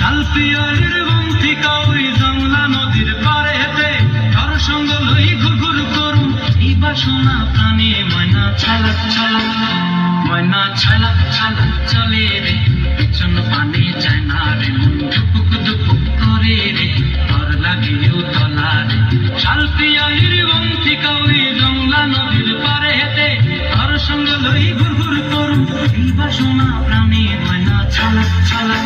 শালপিয়ালির বন্তিকা ওই জংলা নদীর পারে হেতে কার সঙ্গ লই ঘুরঘুর করুম এই বাসনা প্রাণে ময়না ছালাক ছালাক ময়না ছালাক ছালাক চলে রে পিছন পানে যায় না রে মন ধুপুক ধুপুক করে রে ঘর লাগিও তলা রে শালপিয়ালির বন্তিকা ওই জংলা নদীর পারে হেতে কার সঙ্গ লই ঘুরঘুর করুম এই বাসনা প্রাণে ময়না ছালাক ছালাক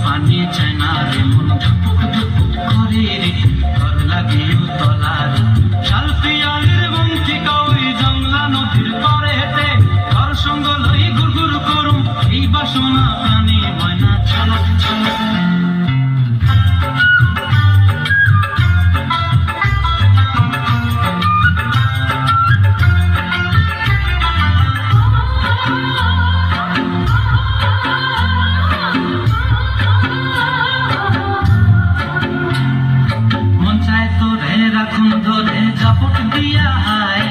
পানি চায় না রে মন ধুপুক ধুপুক করে রে ঘর লাগিও তলা রে শালপিয়ালির বন্তিকা ওই জংলা নদীর পারে হেতে ঘর সঙ্গ লই ঘুরঘুর করুম এই বাসনা প্রাণে ময়না ছালাক ছালাক ধরে জাপট দিয়া হায়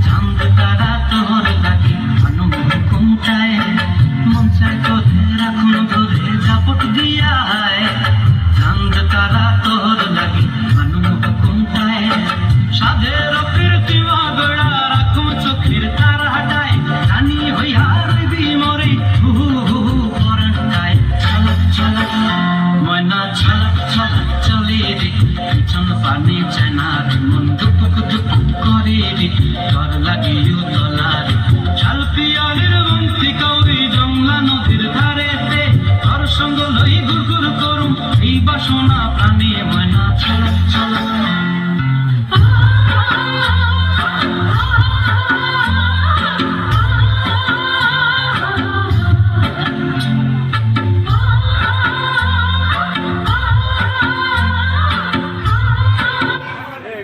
চাঁদ তারা তোর লাগে অনুমুকুমটায় মন চায় তোরে রাখুন ধরে জাপট দিয়া হায় চাঁদ তারা তোর লাগে অনুমুকুমটায় সাধের কীর্তিমা বেড়া রাখুন চোখের তারা হাটায় রানী হইয়া রইবি মরে হু হু পরাটায় ছালাক ছালাক ময়না ছালাক ছালাক চলে রে পিছন পানি চায় না রে মন ধুপুক ধুপুক করে রে ঘর লাগিও তলা রে শালপিয়ালির বন্তিকা ওই জংলা নদীর ধারেতে ঘর সঙ্গ লই ঘুরঘুর করুম এই বাসনা প্রাণে ময়না ছালাক ছালাক